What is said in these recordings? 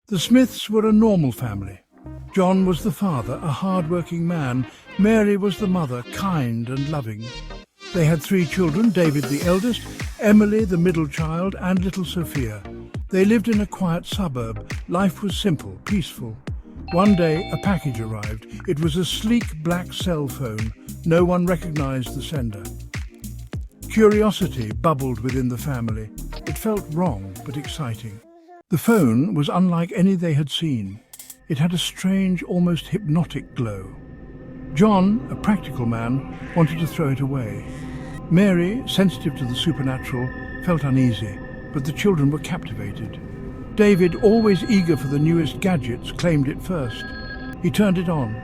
The Smiths were a normal family. John was the father, a hard-working man. Mary was the mother, kind and loving. They had 3 children, David the eldest, Emily the middle child, and little Sophia. They lived in a quiet suburb. Life was simple, peaceful. One day, a package arrived. It was a sleek black cell phone. No one recognized the sender. Curiosity bubbled within the family. It felt wrong, but exciting. The phone was unlike any they had seen. It had a strange, almost hypnotic glow. John, a practical man, wanted to throw it away. Mary, sensitive to the supernatural, felt uneasy, but the children were captivated. David, always eager for the newest gadgets, claimed it first. He turned it on.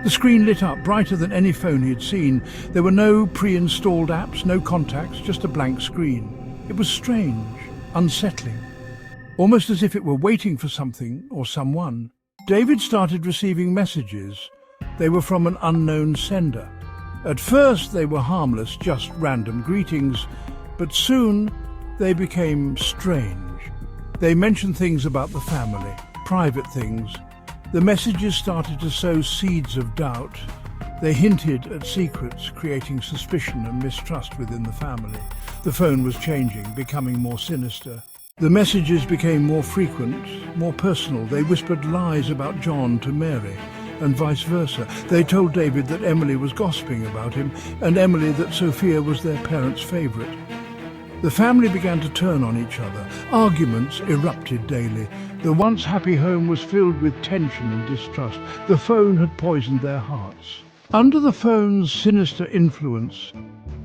The screen lit up, brighter than any phone he had seen. There were no pre-installed apps, no contacts, just a blank screen. It was strange, unsettling, almost as if it were waiting for something or someone. David started receiving messages. They were from an unknown sender. At first they were harmless, just random greetings, but soon they became strange. They mentioned things about the family, private things. The messages started to sow seeds of doubt. They hinted at secrets, creating suspicion and mistrust within the family. The phone was changing, becoming more sinister. The messages became more frequent, more personal. They whispered lies about John to Mary, and vice versa. They told David that Emily was gossiping about him, and Emily that Sophia was their parents' favourite. The family began to turn on each other. Arguments erupted daily. The once happy home was filled with tension and distrust. The phone had poisoned their hearts. Under the phone's sinister influence,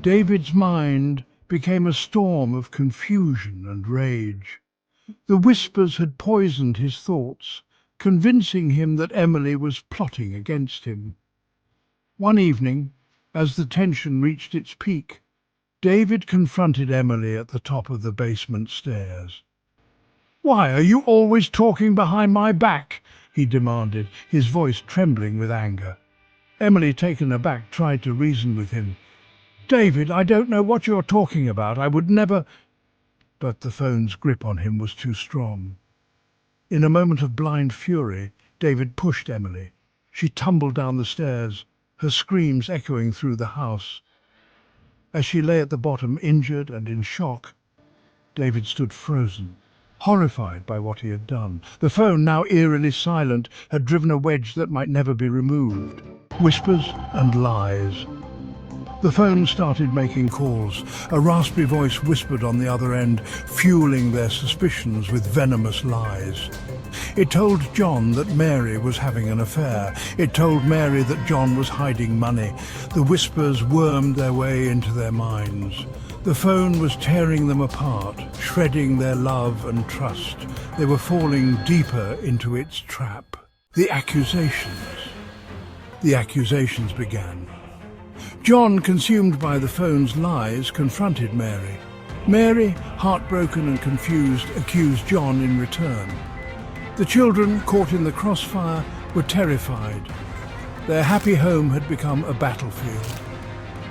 David's mind became a storm of confusion and rage. The whispers had poisoned his thoughts, convincing him that Emily was plotting against him. One evening, as the tension reached its peak, David confronted Emily at the top of the basement stairs. "Why are you always talking behind my back?" he demanded, his voice trembling with anger. Emily, taken aback, tried to reason with him. "David, I don't know what you're talking about. I would never—" But the phone's grip on him was too strong. In a moment of blind fury, David pushed Emily. She tumbled down the stairs, her screams echoing through the house. As she lay at the bottom, injured and in shock, David stood frozen, horrified by what he had done. The phone, now eerily silent, had driven a wedge that might never be removed. Whispers and lies. The phone started making calls. A raspy voice whispered on the other end, fueling their suspicions with venomous lies. It told John that Mary was having an affair. It told Mary that John was hiding money. The whispers wormed their way into their minds. The phone was tearing them apart, shredding their love and trust. They were falling deeper into its trap. The accusations. The accusations began. John, consumed by the phone's lies, confronted Mary. Mary, heartbroken and confused, accused John in return. The children, caught in the crossfire, were terrified. Their happy home had become a battlefield.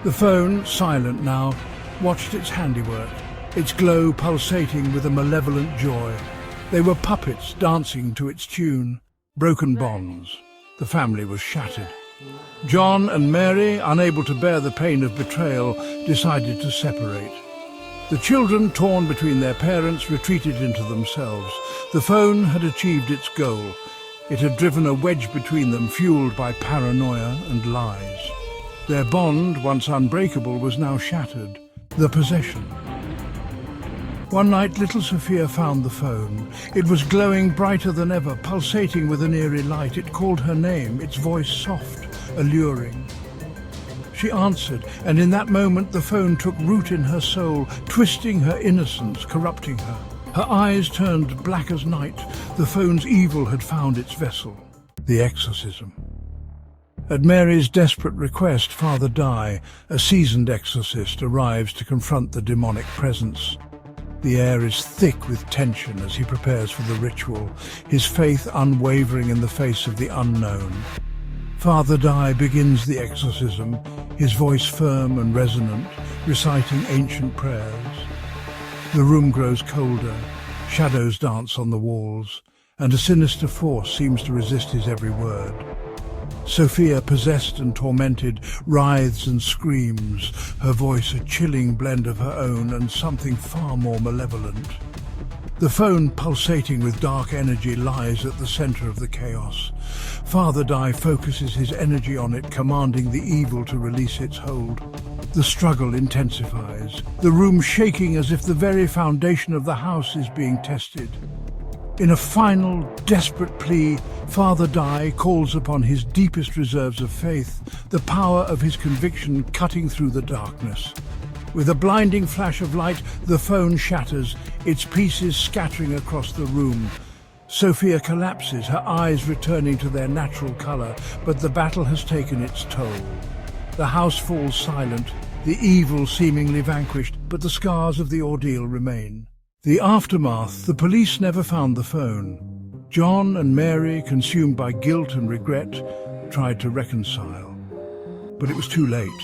The phone, silent now, watched its handiwork, its glow pulsating with a malevolent joy. They were puppets dancing to its tune. Broken bonds. The family was shattered. John and Mary, unable to bear the pain of betrayal, decided to separate. The children, torn between their parents, retreated into themselves. The phone had achieved its goal. It had driven a wedge between them, fueled by paranoia and lies. Their bond, once unbreakable, was now shattered. The possession. One night, little Sophia found the phone. It was glowing brighter than ever, pulsating with an eerie light. It called her name, its voice soft, alluring. She answered, and in that moment the phone took root in her soul, twisting her innocence, corrupting her. Her eyes turned black as night. The phone's evil had found its vessel. The exorcism. At Mary's desperate request, Father Dye, a seasoned exorcist, arrives to confront the demonic presence. The air is thick with tension as he prepares for the ritual, his faith unwavering in the face of the unknown. Father Dye begins the exorcism, his voice firm and resonant, reciting ancient prayers. The room grows colder, shadows dance on the walls, and a sinister force seems to resist his every word. Sophia, possessed and tormented, writhes and screams, her voice a chilling blend of her own and something far more malevolent. The phone, pulsating with dark energy, lies at the center of the chaos. Father Dai focuses his energy on it, commanding the evil to release its hold. The struggle intensifies, the room shaking as if the very foundation of the house is being tested. In a final, desperate plea, Father Dai calls upon his deepest reserves of faith, the power of his conviction cutting through the darkness. With a blinding flash of light, the phone shatters, its pieces scattering across the room. Sophia collapses, her eyes returning to their natural color, but the battle has taken its toll. The house falls silent, the evil seemingly vanquished, but the scars of the ordeal remain. The aftermath: the police never found the phone. John and Mary, consumed by guilt and regret, tried to reconcile. But it was too late.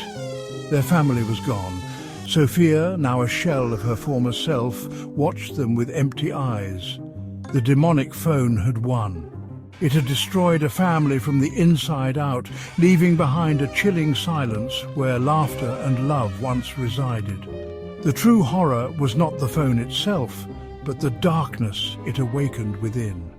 Their family was gone. Sophia, now a shell of her former self, watched them with empty eyes. The demonic phone had won. It had destroyed a family from the inside out, leaving behind a chilling silence where laughter and love once resided. The true horror was not the phone itself, but the darkness it awakened within.